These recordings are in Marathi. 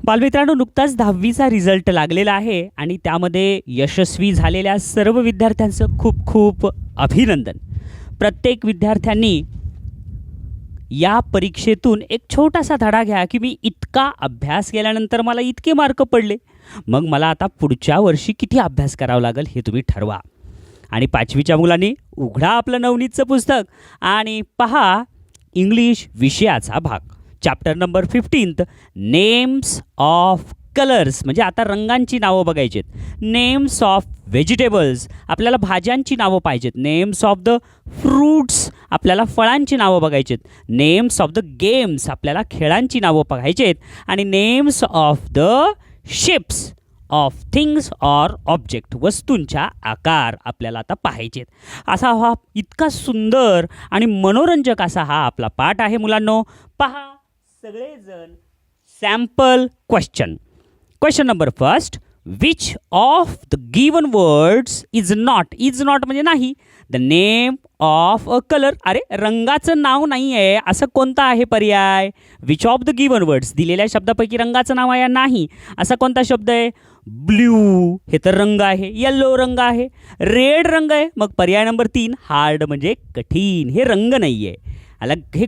बालमित्रांनो, नुकताच 10वीचा रिझल्ट लागलेला आहे आणि त्यामध्ये यशस्वी झालेल्या सर्व विद्यार्थ्यांचं खूप खूप अभिनंदन. प्रत्येक विद्यार्थ्यांनी या परीक्षेतून एक छोटासा धडा घ्या की मी इतका अभ्यास केल्यानंतर मला इतके मार्क पडले, मग मला आता पुढच्या वर्षी किती अभ्यास करावा लागेल हे तुम्ही ठरवा. आणि 5वीच्या मुलांनी उघडा आपलं नवनीतचं पुस्तक आणि पहा इंग्लिश विषयाचा भाग, chapter number 15, names of colours, म्हणजे आता रंगांची नावं बघायची आहेत. नेम्स ऑफ व्हेजिटेबल्स, आपल्याला भाज्यांची नावं पाहिजेत. नेम्स ऑफ द फ्रूट्स, आपल्याला फळांची नावं बघायची आहेत. नेम्स ऑफ द गेम्स, आपल्याला खेळांची नावं बघायची आहेत. आणि names of the shapes of things or object, वस्तूंच्या आकार आपल्याला आता पाहायचे आहेत. असा हा इतका सुंदर आणि मनोरंजक असा हा आपला पाठ आहे मुलांनो. पहा सगळेजण sample question. Question number first, which of the given words is not म्हणजे नाही the name of a colour. अरे रंगाचं नाव नाही आहे असं कोणता आहे पर्याय? Which of the given words, दिलेल्या शब्दापैकी रंगाचं नाव आहे नाही असा कोणता शब्द आहे? ब्ल्यू, हे तर रंग आहे. येल्लो रंग आहे. रेड रंग आहे. मग पर्याय नंबर 3, हार्ड म्हणजे कठीण, हे रंग नाही आहे, अलग हे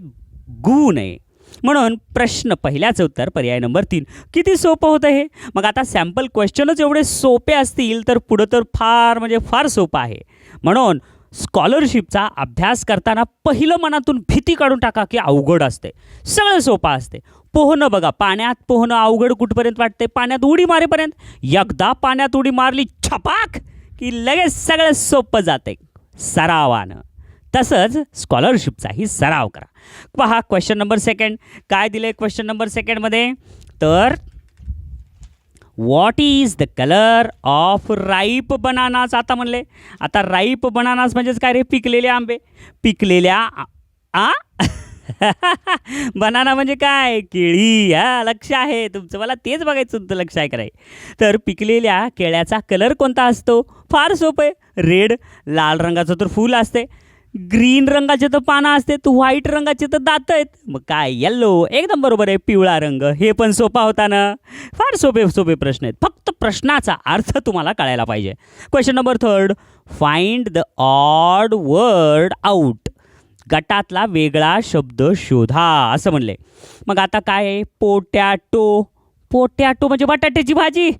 गुण आहे. म्हणून प्रश्न पहिल्याचं उत्तर पर्याय नंबर 3. किती सोपं होतं हे. मग आता सॅम्पल क्वेश्चनच एवढे सोपे असतील तर पुढं तर फार म्हणजे फार सोपं आहे. म्हणून स्कॉलरशिपचा अभ्यास करताना पहिलं मनातून भीती काढून टाका की अवघड असते. सगळं सोपं असते. पोहणं बघा, पाण्यात पोहणं अवघड कुठपर्यंत वाटते? पाण्यात उडी मारेपर्यंत. एकदा पाण्यात उडी मारली छपाक की लगेच सगळं सोपं जाते सरावानं. तसंच स्कॉलरशिपचाही सराव करा. पहा क्वेश्चन नंबर 2 काय दिले क्वेश्चन नंबर 2 मध्ये, तर what is the colour of ripe bananas. आता म्हणले, आता राईप बनानास म्हणजेच काय रे? पिकलेले आंबे. पिकलेल्या बनाना म्हणजे काय? केळी. लक्ष आहे तुमचं, मला तेच बघायचं तुमचं लक्ष आहे कराय. तर पिकलेल्या केळ्याचा कलर कोणता असतो? फार सोपं आहे, रेड. लाल रंगाचं तर फूल असते. ग्रीन रंगाचे तर पानं असते. व्हाईट रंगाचे तर दात आहेत. मग काय? येल्लो. एकदम बरोबर आहे. पिवळा रंग. हे पण सोपा होता ना. फार सोपे प्रश्न आहेत. फक्त प्रश्नाचा अर्थ तुम्हाला कळायला पाहिजे. Question number 3, find the odd word out. गटातला वेगळा शब्द शोधा असं म्हणले. मग आता काय आहे? पोटॅटो. पोटॅटो म्हणजे बटाट्याची भाजी.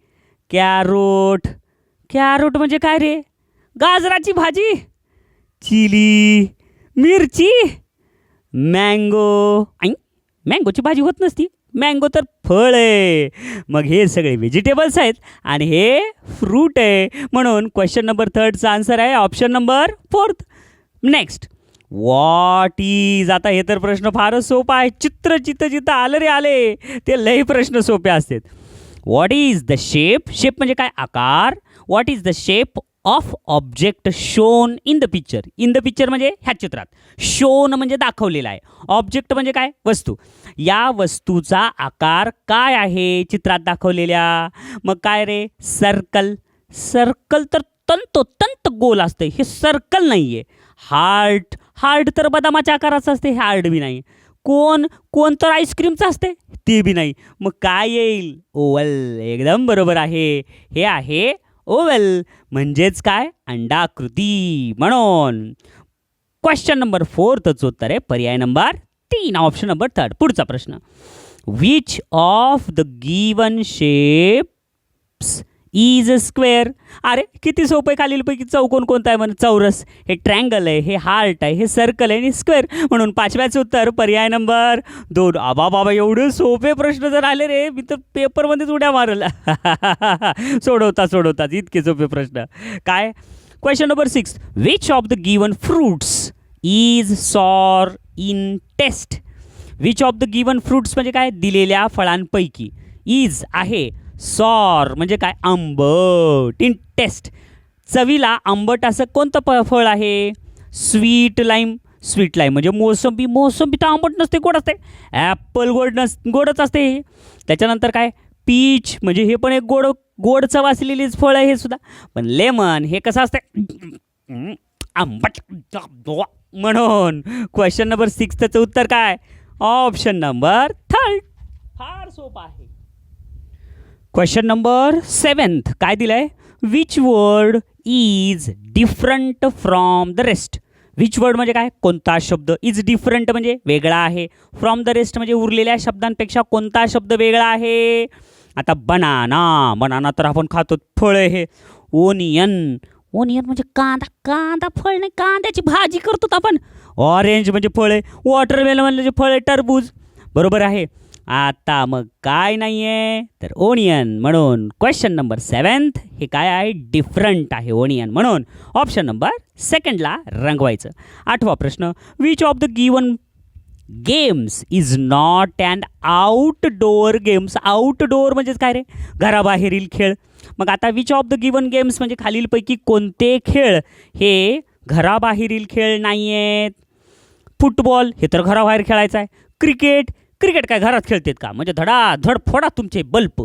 कॅरोट. कॅरोट म्हणजे काय रे? गाजराची भाजी. चिली, मिरची. मँगो. मँगोची भाजी होत नसती. मँगो तर फळ आहे. मग हे सगळे व्हेजिटेबल्स आहेत आणि हे फ्रूट आहे. म्हणून क्वेश्चन नंबर 3चा आन्सर आहे option number 4. Next, what is. आता हे तर प्रश्न फारच सोपा आहे. चित्र जिथं आलं रे आले ते लई प्रश्न सोपे असतात. What is the shape. Shape म्हणजे काय? आकार. What is the shape of object shown in the picture. In the picture म्हणजे ह्या चित्रात. शोन म्हणजे दाखवलेला आहे. ऑब्जेक्ट म्हणजे काय? वस्तू. या वस्तूचा आकार काय आहे चित्रात दाखवलेल्या? मग काय रे? सर्कल. सर्कल तर तंतोतंत गोल असते, हे सर्कल नाही आहे. हार्ट. हार्ट तर बदामाच्या आकाराचं असते, हार्ट बी नाही. कोण तर आईस्क्रीमचं असते, ते बी नाही. मग काय येईल? ओवल. एकदम बरोबर आहे. हे आहे ओवल, म्हणजेच काय? अंडाकृती. म्हणून क्वेश्चन नंबर 4चं उत्तर आहे पर्याय नंबर 3, ऑप्शन नंबर 3. पुढचा प्रश्न, which of the given shapes is a square. अरे किती सोपं आहे. खालीलपैकी चौकोन कोणता आहे? म्हणून चौरस. हे ट्रँगल आहे, हे हार्ट आहे, हे सर्कल आहे आणि स्क्वेअर. म्हणून 5व्याचं उत्तर पर्याय नंबर 2. बाबा एवढे सोपे प्रश्न जर आले रे, मी तर पेपरमध्येच उड्या मारल. सोडवता इतके सोपे प्रश्न. काय? Question number 6, which of the given fruits is sour in taste. Which of the given fruits म्हणजे काय? दिलेल्या फळांपैकी. इज आहे. सॉर म्हणजे काय? आंबट. इन टेस्ट, चवीला आंबट असं कोणतं फळ आहे? Sweet lime. स्वीट लाईम म्हणजे मोसंबी. मोसंबी तर आंबट नसते, गोड असते. ॲपल गोडच असते. त्याच्यानंतर काय? पीच म्हणजे हे पण एक गोड चव असलेलीच फळ आहे हे सुद्धा. पण लेमन हे कसं असतं? आंबट. म्हणून क्वेश्चन नंबर 6चं उत्तर काय? Option number 3. फार सोपं आहे. क्वेश्चन नंबर 7 काय दिलंय? Which word is different from the rest. Which word म्हणजे काय? कोणता शब्द. इज डिफरंट म्हणजे वेगळा आहे. फ्रॉम द रेस्ट म्हणजे उरलेल्या शब्दांपेक्षा कोणता शब्द वेगळा आहे? आता बनाना, बनाना तर आपण खातो, फळ हे. ओनियन, ओनियन म्हणजे कांदा, कांदा फळ नाही, कांद्याची भाजी करतो आपण. ऑरेंज म्हणजे फळ आहे. वॉटरमेलन म्हणजे फळ आहे, टरबूज. बरोबर आहे. आता मग काय नाही आहे तर ओनियन. म्हणून क्वेश्चन नंबर 7 हे काय आहे? डिफरंट आहे ओनियन. म्हणून ऑप्शन नंबर 2ला रंगवायचं. 8वा प्रश्न, which of the given games is not and outdoor games. Outdoor म्हणजेच काय रे? घराबाहेरील खेळ. मग आता which of the given games म्हणजे खालीलपैकी कोणते खेळ हे घराबाहेरील खेळ नाही आहेत? फुटबॉल हे तर घराबाहेर खेळायचं आहे. क्रिकेट, क्रिकेट काय घरात खेळतात का? म्हणजे धडाधड फोडा तुमचे बल्ब.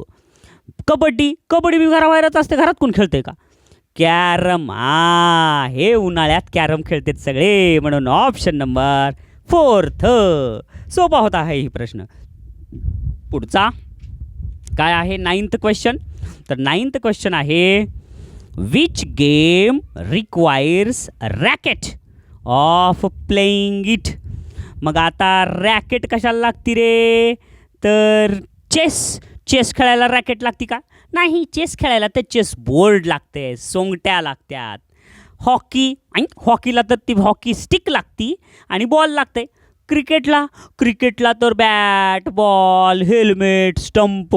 कबड्डी, कबड्डी बी घराबाहेरच असते, घरात कोण खेळते का? कॅरम, हे उन्हाळ्यात कॅरम खेळतात सगळे. म्हणून ऑप्शन नंबर 4. सोपा होता आहे ही प्रश्न. पुढचा काय आहे? 9th question. तर 9th क्वेश्चन आहे, which game requires racket of playing it. मग आता रॅकेट कशाला लागती रे? तर चेस, चेस खेळायला रॅकेट लागती का? नाही, चेस खेळायला तर चेस बोर्ड लागते, सोंगट्या लागतात. हॉकी, हॉकीला तर ती हॉकी स्टिक लागती आणि बॉल लागते. क्रिकेटला, क्रिकेटला तर बॅट, बॉल, हेल्मेट, स्टंप,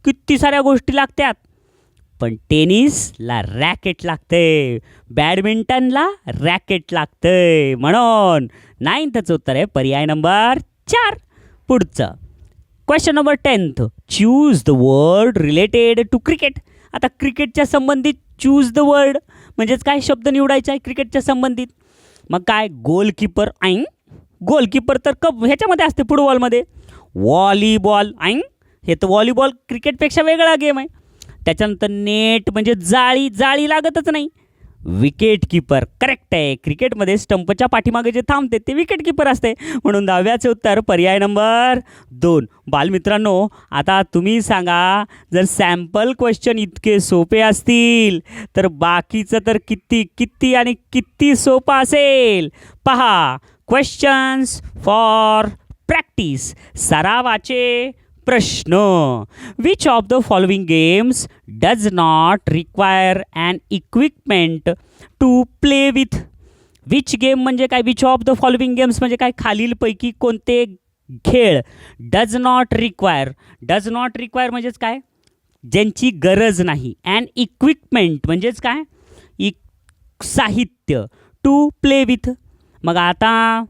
किती साऱ्या गोष्टी लागतात. पण टेनिसला रॅकेट लागते, बॅडमिंटनला रॅकेट लागते. म्हणून 9thचं उत्तर आहे पर्याय नंबर 4. पुढचं question number 10, choose the word related to cricket. आता क्रिकेटच्या संबंधित चूज द वर्ड म्हणजेच काय शब्द निवडायचा आहे क्रिकेटच्या संबंधित. मग काय? गोलकीपर, गोलकीपर तर ह्याच्यामध्ये असते फुटबॉलमध्ये. व्हॉलीबॉल, हे तर व्हॉलीबॉल क्रिकेटपेक्षा वेगळा गेम आहे. त्याच्यानंतर नेट म्हणजे जाळी, जाळी लागतच नाही. विकेट कीपर करेक्ट आहे. क्रिकेटमध्ये स्टंपच्या पाठीमागे जे थांबते ते विकेट कीपर असते. म्हणून 10व्याचे उत्तर पर्याय नंबर 2. बालमित्रांनो, आता तुम्ही सांगा, जर सॅम्पल क्वेश्चन इतके सोपे असतील तर बाकीचं तर किती किती आणि किती सोपं असेल. पहा, क्वेश्चन्स फॉर प्रॅक्टिस, सरावाचे प्रश्न. Which of the following games does not require an equipment to play with. Which game म्हणजे काय? Which of the following games म्हणजे काय? खालीलपैकी कोणते खेळ does not require. Does not require म्हणजेच काय? ज्यांची गरज नाही. अँड इक्विपमेंट म्हणजेच काय? साहित्य. To play with. मग आता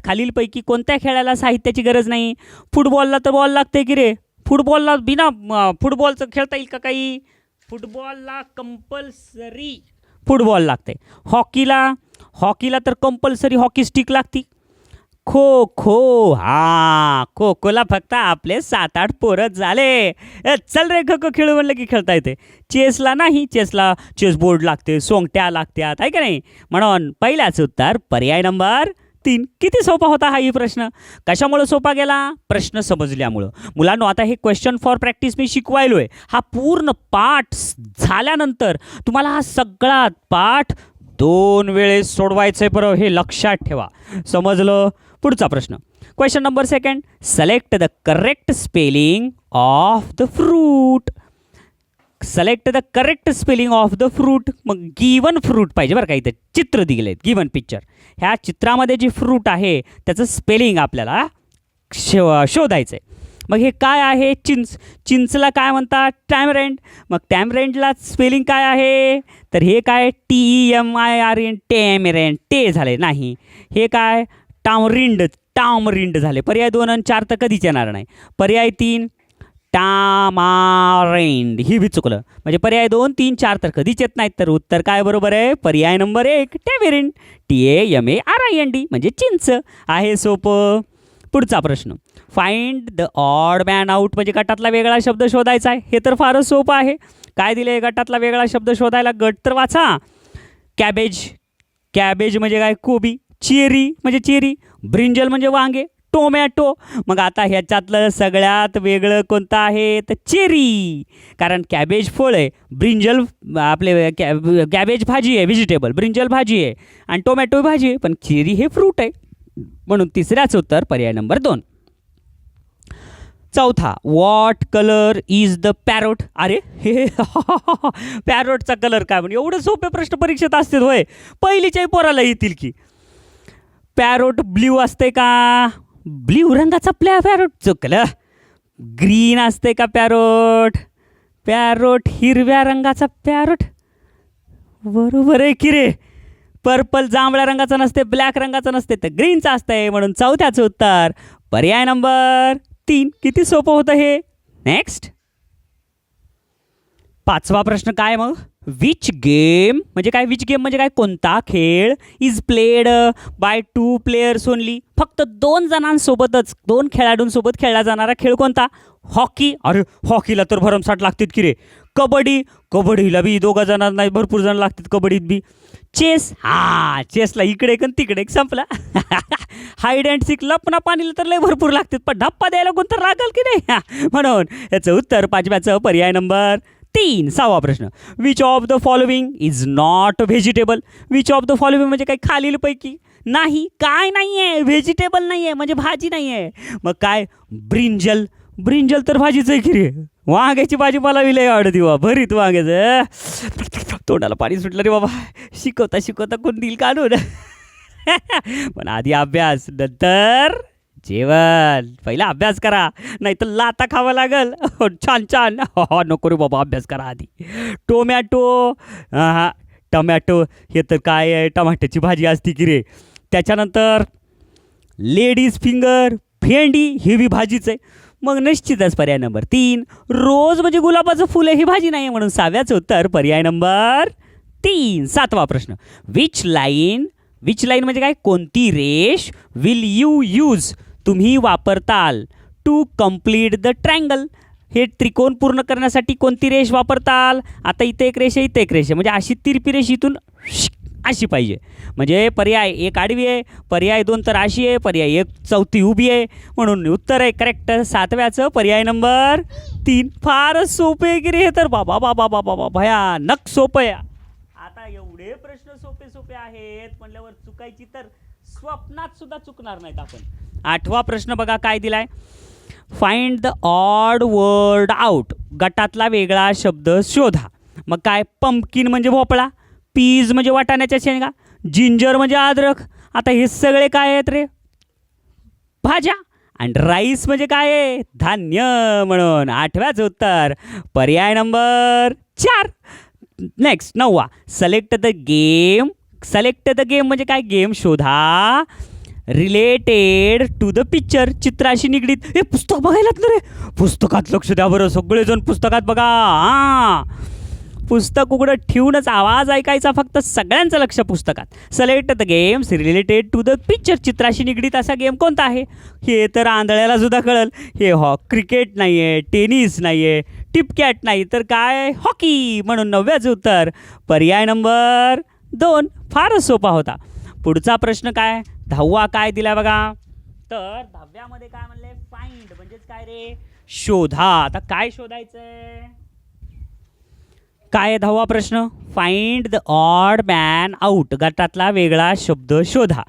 खालीलपैकी कोणत्या खेळाला साहित्याची गरज नाही? फुटबॉलला तर बॉल लागते की रे. फुटबॉलला बिना फुटबॉलचं खेळता येईल का काही? फुटबॉलला कंपल्सरी फुटबॉल लागते. हॉकीला तर कंपल्सरी हॉकी स्टिक लागती. खो खो, खो खोला फक्त आपले 7-8 पोरं झाले. चल रे खो खो खेळू म्हणलं की खेळता येते. चेसला नाही, चेसला चेस बोर्ड लागते, सोंगट्या लागतात, आहे का नाही? म्हणून पहिल्याच उत्तर पर्याय नंबर 3. किती सोपा होता हा ही प्रश्न. कशामुळे सोपा गेला? प्रश्न समजल्यामुळं. मुलांनो, आता हे क्वेश्चन फॉर प्रॅक्टिस मी शिकवायलो आहे. हा पूर्ण पाठ झाल्यानंतर तुम्हाला हा सगळा पाठ 2 वेळेस सोडवायचं आहे. बरं, हे लक्षात ठेवा. समजलं? पुढचा प्रश्न, question number 2, select the correct spelling of the fruit. Select the correct spelling of the fruit. मग गिवन फ्रूट पाहिजे बरं का. इथे चित्र दिले आहेत, गिवन पिक्चर. ह्या चित्रामध्ये जे फ्रूट आहे त्याचं स्पेलिंग आपल्याला शोधायचं आहे. मग हे काय आहे? चिंच. चिंचला काय म्हणतात? टॅमरेंट. मग टॅमरेंटला स्पेलिंग काय आहे? तर हे काय? TEMIRN, टॅमरेंट. ते झाले नाही. हे काय? टामरिंड, टामरिंड झाले. पर्याय 2 आणि 4 तर कधीच येणार नाही. पर्याय 3 टामारेंड, ही बी चुकलं. म्हणजे पर्याय 2, 3, 4 तर कधीच येत नाहीत. तर उत्तर काय बरोबर आहे? पर्याय नंबर 1 टॅमेरिंड. TAMARIND म्हणजे चिंच. आहे सोपं. पुढचा प्रश्न, find the odd man out म्हणजे गटातला वेगळा शब्द शोधायचा आहे. हे तर फारच सोपं आहे. काय दिले गटातला वेगळा शब्द शोधायला? गट तर वाचा. कॅबेज, कॅबेज म्हणजे काय? कोबी. चेरी म्हणजे चेरी. ब्रिंजल म्हणजे वांगे. टोमॅटो. मग आता ह्याच्यातलं सगळ्यात वेगळं कोणतं आहे तर चेरी, कारण कॅबेज फळ आहे, ब्रिंजल आपले कॅबेज भाजी आहे, व्हेजिटेबल ब्रिंजल भाजी आहे आणि टोमॅटो भाजी आहे, पण चेरी हे फ्रूट आहे. म्हणून तिसऱ्याच उत्तर पर्याय नंबर 2. चौथा, what colour is the parrot. अरे हे पॅरोटचा कलर काय म्हणजे एवढे सोपे प्रश्न परीक्षेत असतील होय, पहिलीच्याही पोराला येतील की. पॅरोट ब्ल्यू असते का, ब्ल्यू रंगाचा पॅरोट चुकलं. ग्रीन असते का पॅरोट, पॅरोट हिरव्या रंगाचा पॅरोट बरोबर आहे की रे. पर्पल जांभळ्या रंगाचा नसते, ब्लॅक रंगाचा नसते, तर ग्रीनचा असतंय. म्हणून चौथ्याचं उत्तर पर्याय नंबर 3. किती सोपं होतं हे. नेक्स्ट, 5वा प्रश्न काय मग, विच गेम म्हणजे काय, विच गेम म्हणजे काय, कोणता खेळ is played by 2 players only, फक्त 2 जणांसोबतच, 2 खेळाडूंसोबत खेळला जाणारा खेळ कोणता. हॉकी. अरे हॉकीला तर भरमसाठ लागतात की रे. कबड्डी, कबड्डीला बी 2 जणांना नाही, भरपूर जण लागतात कबड्डीत बी. चेस, चेसला इकडे एक तिकडे एक संपला. हाईड अँड सीक लपना पाणीला तर लय भरपूर लागतात, पण धप्पा द्यायला कोणतं रागल की नाही. म्हणून याचं उत्तर 5व्याचं पर्याय नंबर 3. 6वा प्रश्न, which of the following is not vegetable. Which of the following म्हणजे काय, खालीलपैकी नाही, काय नाही आहे, व्हेजिटेबल नाही आहे म्हणजे भाजी नाही आहे. मग काय, ब्रिंजल. ब्रिंजल तर भाजीच आहे की रे. वांग्याची भाजी मला विलय आवडती वा, भरीत वांग्याचं. तोंडाला पाणी सुटलं रे बाबा, शिकवता शिकवता कोण दिल काढून. पण आधी अभ्यास नंतर जेवण. पहिला अभ्यास करा, नाही तर लाता खावं लागल. छान छान. नको रे बाबा, अभ्यास करा आधी. टोमॅटो, टमॅटो हे तर काय आहे, टमाट्याची भाजी असते की रे. त्याच्यानंतर लेडीज फिंगर, भेंडी ही बी भाजीच आहे. मग निश्चितच पर्याय नंबर 3. रोज म्हणजे गुलाबाचं फुल आहे, ही भाजी नाही आहे. म्हणून 6व्याचं उत्तर पर्याय नंबर 3. 7वा प्रश्न, विच लाईन. विच लाईन म्हणजे काय, कोणती रेष विल यू यूज तुम्ही वापरताल टू कम्प्लीट द ट्रँगल. हे त्रिकोण पूर्ण करण्यासाठी कोणती रेष वापरताल. आता इथे एक रेष आहे, इथे एक रेष आहे, म्हणजे अशी तिरपी रेष इथून अशी पाहिजे. म्हणजे पर्याय 1 आडवी आहे, पर्याय 2 तर अशी आहे, पर्याय 1 चौथी उभी आहे. म्हणून उत्तर आहे करेक्ट 7व्याचं पर्याय नंबर 3. फारच सोपे आहे की रे हे तर, बाबा बाबा बाबा बाबा भयानक सोपं आहे. आता एवढे प्रश्न सोपे सोपे आहेत म्हणल्यावर चुकायची तर स्वप्नात सुद्धा चुकणार नाहीत आपण. 8वा प्रश्न बघा काय दिलाय, find the odd word out. गटातला वेगळा शब्द शोधा. मग काय, पंपकिन म्हणजे भोपळा, पीज म्हणजे वाटाण्याच्या शेंगा, जिंजर म्हणजे अद्रक. आता हे सगळे काय आहेत रे, भाज्या. आणि राईस म्हणजे काय आहे, धान्य. म्हणून 8व्याचं उत्तर पर्याय नंबर 4. नेक्स्ट 9वा, select the game. Select the game म्हणजे काय, गेम शोधा रिलेटेड टू द पिक्चर, चित्राशी निगडीत. हे पुस्तक बघायलात ना रे, पुस्तकात लक्ष द्या बरं, सगळेजण पुस्तकात बघा. पुस्तक उघडं ठेवूनच आवाज ऐकायचा, फक्त सगळ्यांचं लक्ष पुस्तकात. Select the games related to the picture, चित्राशी निगडीत असा गेम कोणता आहे. हे तर आंधळ्याला सुद्धा कळल. हे क्रिकेट नाही आहे, टेनिस नाही आहे, टिपकॅट नाही, तर काय, हॉकी. म्हणून 9व्याचं उत्तर पर्याय नंबर 2. फारच सोपा होता. पुढचा प्रश्न काय, 10वा काय दिला बघा, तर 10व्यामध्ये काय म्हणले, फाइंड म्हणजेच काय रे, शोधा. आता काय शोधायचं आहे, काय 10वा प्रश्न, find the odd man out. गटातला वेगळा शब्द शोधा.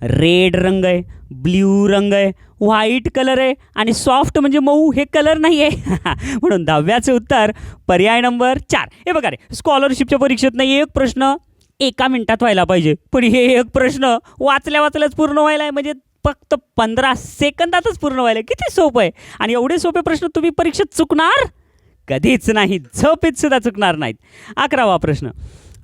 रेड रंग आहे, ब्ल्यू रंग आहे, व्हाईट कलर आहे आणि सॉफ्ट म्हणजे मऊ हे कलर नाही आहे. म्हणून 10व्याचं उत्तर पर्याय नंबर 4. हे बघा रे, स्कॉलरशिपच्या परीक्षेत नाही एक प्रश्न 1 मिनिटात व्हायला पाहिजे, पण हे एक प्रश्न वाचल्या वाचल्याच पूर्ण व्हायला आहे, म्हणजे फक्त 15 सेकंदातच पूर्ण व्हायला. किती सोपं आहे. आणि एवढे सोपे प्रश्न तुम्ही परीक्षेत चुकणार कधीच नाही, झोपेत सुद्धा चुकणार नाहीत. 11वा प्रश्न,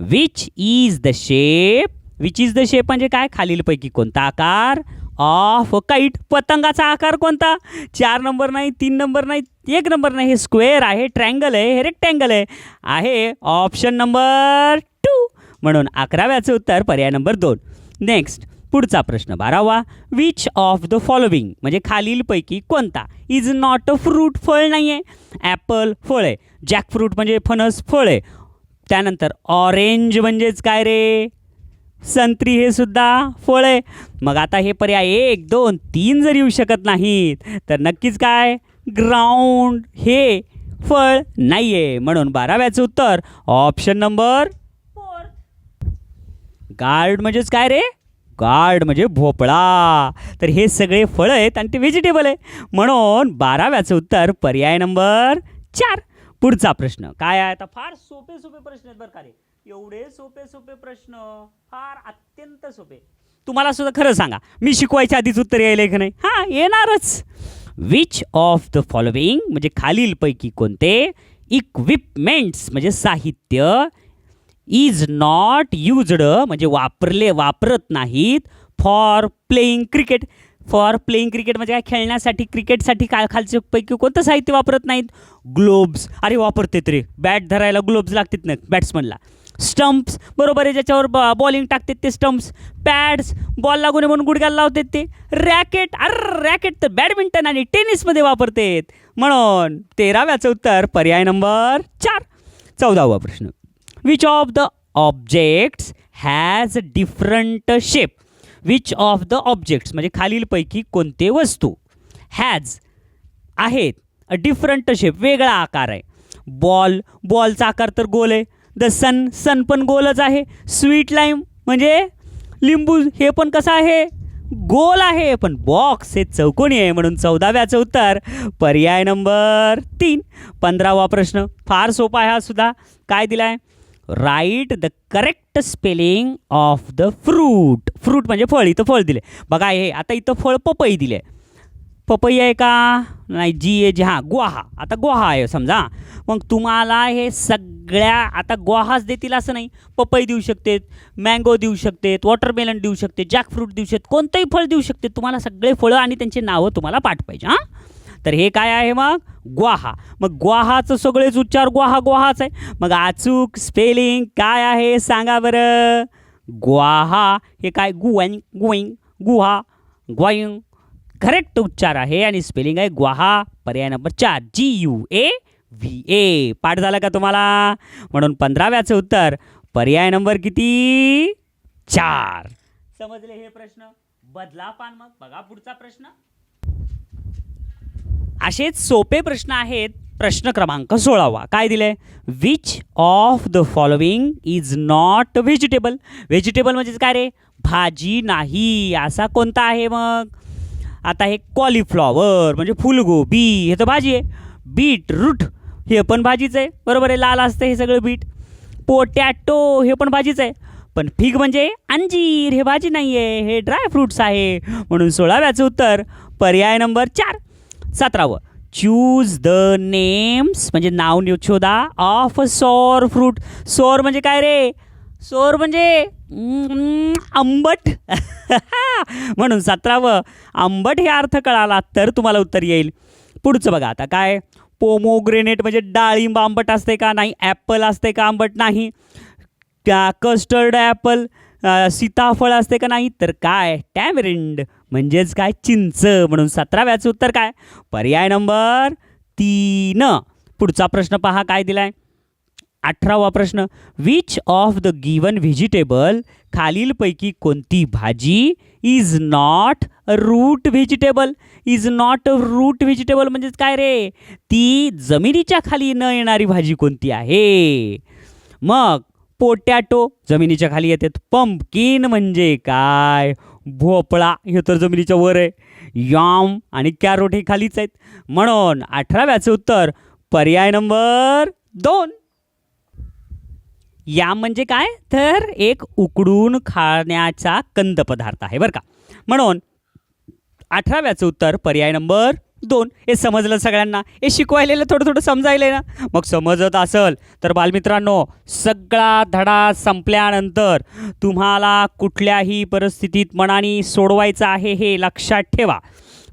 which is the shape. Which is the shape म्हणजे काय, खालीलपैकी कोणता आकार ऑफ काईट. पतंगाचा आकार कोणता. 4 नंबर नाही, 3 नंबर नाही, 1 नंबर नाही, हे स्क्वेअर आहे, ट्रँगल आहे, हे रेक्टँगल आहे ऑप्शन नंबर 2. म्हणून 11व्याचं उत्तर पर्याय नंबर 2. नेक्स्ट पुढचा प्रश्न 12वा, विच ऑफ द फॉलोविंग म्हणजे खालीलपैकी कोणता इज नॉट अ फ्रूट. फळ नाही आहे. ॲपल फळ आहे, जॅकफ्रूट म्हणजे फणस फळ आहे. त्यानंतर ऑरेंज म्हणजेच काय रे, संत्री हे सुद्धा फळ आहे. मग आता हे पर्याय 1, 2, 3 जर येऊ शकत नाहीत तर नक्कीच काय ग्राउंड हे फळ नाही आहे. म्हणून 12व्याचं उत्तर ऑप्शन नंबर 4. गार्ड म्हणजेच काय रे, गार्ड म्हणजे भोपळा. तर हे सगळे फळं आहेत आणि ते व्हेजिटेबल आहे. म्हणून 12व्याचं उत्तर पर्याय नंबर 4. पुढचा प्रश्न काय आहे आता, फार सोपे प्रश्न आहेत बरं का रे, एवढे सोपे प्रश्न, फार अत्यंत सोपे. तुम्हाला सुद्धा खरं सांगा, मी शिकवायच्या आधीच उत्तर यायला की नाही? हां, येणारच. विच ऑफ द फॉलोइंग म्हणजे खालीलपैकी कोणते इक्विपमेंट्स म्हणजे साहित्य इज नॉट युज्ड म्हणजे वापरत नाहीत for playing cricket. For playing cricket म्हणजे काय, खेळण्यासाठी क्रिकेटसाठी काय खालच्या पैकी कोणतं साहित्य वापरत नाहीत? ग्लोब्स, अरे वापरतेत रे, बॅट धरायला ग्लोब्स लागतात ना बॅट्समनला. स्टंप्स, बरोबर आहे, ज्याच्यावर बॉलिंग टाकतात ते स्टंप्स. पॅड्स, बॉल लागू नये म्हणून गुडघ्याला लावतात ते. रॅकेट, अरे रॅकेट तर बॅडमिंटन आणि टेनिसमध्ये वापरतात. म्हणून 13व्याचं उत्तर पर्याय नंबर 4. 14वा प्रश्न, which of the objects has different shape. Which of the objects म्हणजे खालीलपैकी कोणते वस्तू हॅज आहेत अ डिफरंट शेप वेगळा आकार आहे. बॉलचा आकार तर गोल आहे. द सन पण गोलच आहे. स्वीट लाईम म्हणजे लिंबू हे पण कसं आहे, गोल आहे. पण बॉक्स हे चौकोनी आहे. म्हणून 14व्याचं उत्तर पर्याय नंबर 3. 15वा प्रश्न फार सोपा आहे हा सुद्धा. काय दिला आहे, write the correct spelling of the fruit. Fruit म्हणजे फळ, इथं फळ दिले बघा. हे आता इथं फळ पपई दिले. पपई आहे का नाही, जी आहे जी, हां ग्वाहा. आता ग्वाहा आहे समजा. मग तुम्हाला हे सगळ्या आता ग्वाहाच देतील असं नाही, पपई देऊ शकते, मँगो देऊ शकते, वॉटरमेलन देऊ शकते, जॅकफ्रूट देऊ शकते, कोणतंही फळ देऊ शकते. तुम्हाला सगळे फळं आणि त्यांची नावं तुम्हाला पाठ पाहिजे. हां, तर हे काय आहे मग ग्वाहा. मग ग्वाहाचं सगळेच उच्चार ग्वाहाच आहे. मग अचूक स्पेलिंग काय आहे सांगा बरं. ग्वाहा हे काय, गुवाईंग गुहा ग्वाईंग करेक्ट उच्चार आहे आणि स्पेलिंग आहे ग्वाहा. पर्याय नंबर 4 GUAVA. पाठ झालं का तुम्हाला? म्हणून 15व्याचं उत्तर पर्याय नंबर किती 4. समजले हे प्रश्न? बदला पान मग बघा पुढचा प्रश्न. असेच सोपे प्रश्न आहेत. प्रश्न क्रमांक 16वा काय दिले, which of the following is not vegetable. Vegetable म्हणजे काय रे, भाजी नाही. असा कोणता आहे मग. आता हे कॉलीफ्लॉवर म्हणजे फुलगोबी हे तर भाजी आहे. बीटरूट हे पण भाजीच आहे, बरोबर आहे, लाल असतं हे सगळं बीट. पोटॅटो हे पण भाजीच आहे. पण फिग म्हणजे अंजीर हे भाजी नाही आहे, हे ड्राय फ्रूट्स आहे. म्हणून 16व्याचं उत्तर पर्याय नंबर 4. 17वं, चूज द नेम्स म्हणजे नाव शोधा ऑफ सॉर फ्रूट. सॉर म्हणजे काय रे, सोर म्हणजे आंबट. म्हणून 17वं आंबट हे अर्थ कळाला तर तुम्हाला उत्तर येईल. पुढचं बघा आता काय, पोमोग्रेनेट म्हणजे डाळिंब आंबट असते का नाही, ॲपल असते का आंबट नाही, कस्टर्ड ॲपल सीताफळ असते का नाही, तर काय टॅमरिंड म्हणजेच काय चिंच. म्हणून 17व्याचं उत्तर काय पर्याय नंबर 3. पुढचा प्रश्न पहा काय दिलाय. 18वा प्रश्न, which of the given vegetable खालीलपैकी कोणती भाजी is not a route vegetable. Is not a route vegetable म्हणजेच काय रे, ती जमिनीच्या खाली न येणारी भाजी कोणती आहे. मग पोटॅटो जमिनीच्या खाली येतात. पंपकिन म्हणजे काय, भोपळा हे तर जमिनीच्या वर आहे. याम आणि कॅरोट हे खालीच आहेत. म्हणून 18व्याचं उत्तर पर्याय नंबर 2. याम म्हणजे काय, तर एक उकडून खाण्याचा कंद पदार्थ आहे बरं का. म्हणून 18व्याचं उत्तर पर्याय नंबर 2. हे समजलं सगळ्यांना, हे शिकवायलेलं थोडं समजायलं ना. मग समजत असेल तर बालमित्रांनो, सगळा धडा संपल्यानंतर तुम्हाला कुठल्याही परिस्थितीत मनाने सोडवायचं आहे हे लक्षात ठेवा.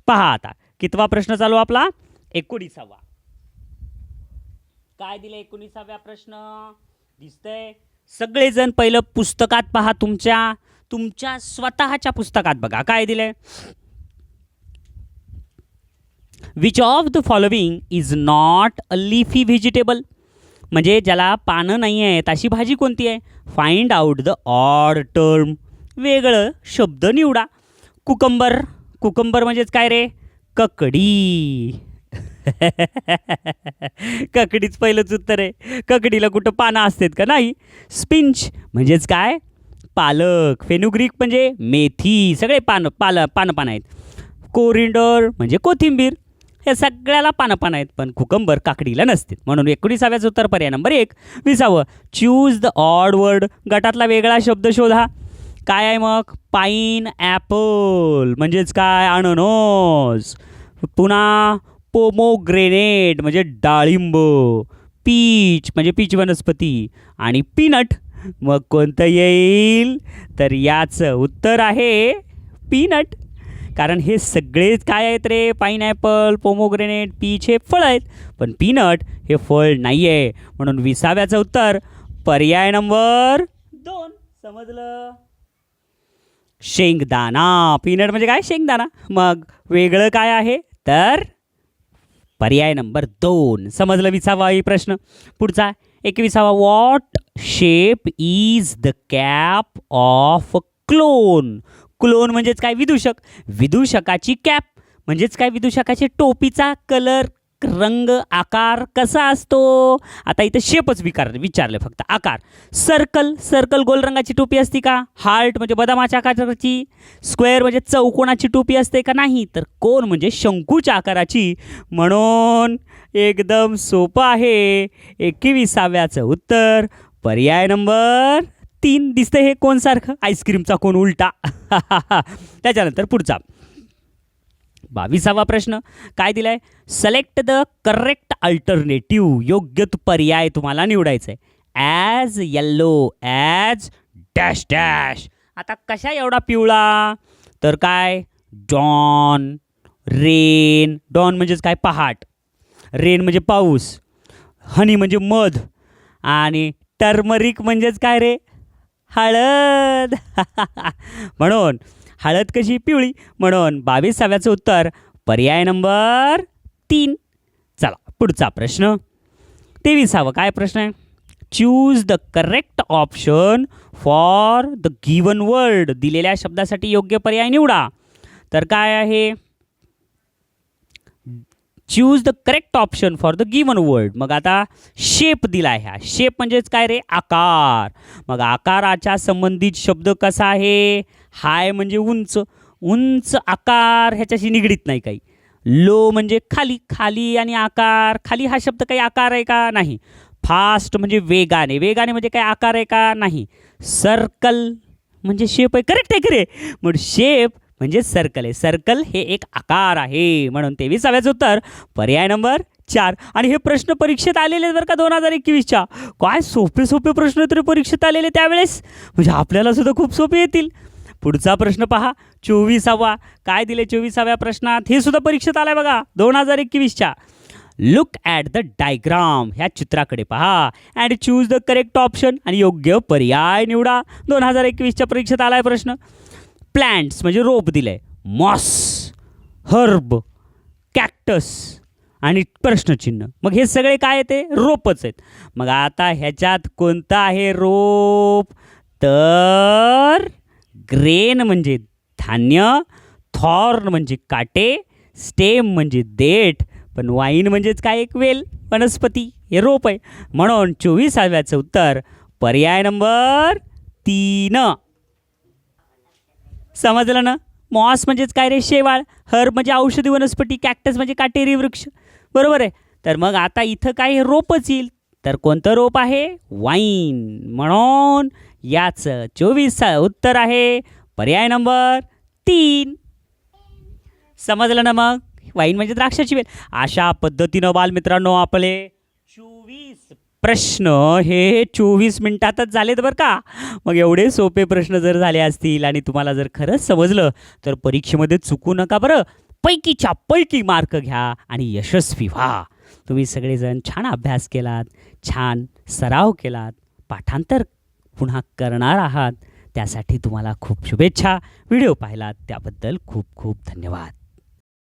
पहा आता कितवा प्रश्न चालू आपला, 19वा. काय दिलं 19व्या प्रश्न दिसतंय. सगळेजण पहिलं पुस्तकात पहा, तुमच्या स्वतःच्या पुस्तकात बघा काय दिलंय. Which of the following is not a leafy vegetable. म्हणजे ज्याला पानं नाही आहेत अशी भाजी कोणती आहे? Find out the odd term, वेगळं शब्द निवडा. कुकंबर, कुकंबर म्हणजेच काय रे? ककडी. ककडीच पहिलंच उत्तर आहे. ककडीला कुठं पानं असतात का? नाही. स्पिंच म्हणजेच काय? पालक. फेनुग्रीक म्हणजे मेथी. सगळे पानं पानं आहेत. कोरिंडर म्हणजे कोथिंबीर. हे सगळ्याला पानं आहेत, पण कुकंबर काकडीला नसते. म्हणून 19व्याचं उत्तर पर्याय number 1. 20. Choose the odd word, गटातला वेगळा शब्द शोधा. काय आहे मग? पाईन ॲपल म्हणजेच काय? अननस. पुन्हा पोमोग्रेनेट म्हणजे डाळिंब. पीच म्हणजे पीच वनस्पती. आणि पीनट मग कोणतं येईल? तर याचं उत्तर आहे पीनट. कारण हे सगळेच काय आहेत रे? पाईनॲपल, पोमोग्रेनेट, पीच हे फळ आहेत, पण पीनट हे फळ नाही आहे. म्हणून 20व्याचं उत्तर पर्याय नंबर 2. समजलं? शेंगदाणा. पीनट म्हणजे काय? शेंगदाणा. मग वेगळं काय आहे? तर पर्याय नंबर 2. समजलं 20वा प्रश्न. पुढचा 21वा. What shape is the cap of clown? Clown म्हणजेच काय? विदूषक. विदूषकाची कॅप म्हणजेच काय? विदूषकाची टोपीचा कलर, रंग, आकार कसा असतो? आता इथं शेपच विचारले फक्त. आकार. सर्कल, सर्कल गोल रंगाची टोपी असते का? हार्ट म्हणजे बदामाच्या आकाराची. स्क्वेअर म्हणजे चौकोनाची टोपी असते का? नाही. तर कोन म्हणजे शंकूच्या आकाराची. म्हणून एकदम सोपं आहे. 21व्याचं उत्तर पर्याय नंबर 3. दिसतं हे कोणसारखं? आईस्क्रीमचा कोन उलटा. त्याच्यानंतर पुढचा 22वा प्रश्न काय दिलाय? Select the correct alternative. योग्य पर्याय तुम्हाला निवडायचा आहे. As yellow as dash dash. आता कशा एवढा पिवळा? तर काय? Don, rain. डॉन म्हणजेच काय? पहाट. रेन म्हणजे पाऊस. हनी म्हणजे मध. आणि टर्मरिक म्हणजेच काय रे? हळद. म्हणून हळद कशी? पिवळी. म्हणून 22व्याचं उत्तर पर्याय नंबर 3. चला पुढचा प्रश्न 23वा. काय प्रश्न आहे? Choose the correct option for the given word. दिलेल्या शब्दासाठी योग्य पर्याय निवडा. तर काय आहे? Choose the correct option for the given word. मग आता शेप दिला आहे. हा शेप म्हणजेच काय रे? आकार. मग आकाराच्या संबंधित शब्द कसा आहे? हाय म्हणजे उंच. उंच आकार ह्याच्याशी निगडीत नाही काही. लो म्हणजे खाली. खाली आणि आकार. खाली हा शब्द काही आकार आहे का? नाही. फास्ट म्हणजे वेगाने. वेगाने म्हणजे काय? आकार आहे का? नाही. सर्कल म्हणजे शेप आहे. करेक्ट आहे खरे. मग शेप म्हणजे सर्कल आहे. सर्कल हे एक आकार आहे. म्हणून 23व्याचं उत्तर पर्याय नंबर 4. आणि हे प्रश्न परीक्षेत आलेले बरं का 2021च्या. काय सोपे सोपे प्रश्न तरी परीक्षेत आलेले त्यावेळेस. म्हणजे आपल्याला सुद्धा खूप सोपे येतील. पुढचा प्रश्न पहा 24वा. काय दिले 24व्या प्रश्नात? हे सुद्धा परीक्षेत आलाय बघा 2021च्या. Look at the diagram. ह्या चित्राकडे पहा and choose the correct option. आणि योग्य पर्याय निवडा. 2021च्या परीक्षेत आलाय प्रश्न. प्लांट्स म्हणजे रोप दिलंय. मॉस, हर्ब, कॅक्टस आणि प्रश्नचिन्ह. मग हे सगळे काय ते? रोपच आहेत. मग आता ह्याच्यात कोणतं आहे रोप? तर ग्रेन म्हणजे धान्य, थॉर्न म्हणजे काटे, स्टेम म्हणजे देठ, पण वाईन म्हणजेच काय? एक वेल, वनस्पती. हे रोप आहे. म्हणून 24व्याचं उत्तर पर्याय नंबर 3. समजलं ना? मॉस म्हणजेच काय रे? शेवाळ. हर्ब म्हणजे औषधी वनस्पती. कॅक्टस म्हणजे काटेरी वृक्ष. बरोबर आहे. तर मग आता इथं काय? रोपच येईल. तर कोणतं रोप आहे? वाईन. म्हणून याचं 24चं उत्तर आहे पर्याय नंबर 3. समजलं ना? मग वाईन म्हणजे द्राक्षाची वेल. अशा पद्धतीनं बालमित्रांनो आपले 24 प्रश्न हे 24 मिनिटातच झालेत बरं का. मग एवढे सोपे प्रश्न जर झाले असतील आणि तुम्हाला जर खरंच समजलं तर परीक्षेमध्ये चुकू नका बरं. पैकीच्या पैकी मार्क घ्या आणि यशस्वी व्हा. तुम्ही सगळेजण छान अभ्यास केलात, छान सराव केलात, पाठांतर पुन्हा करणार आहात. त्यासाठी तुम्हाला खूप शुभेच्छा. व्हिडिओ पाहिलात त्याबद्दल खूप खूप धन्यवाद.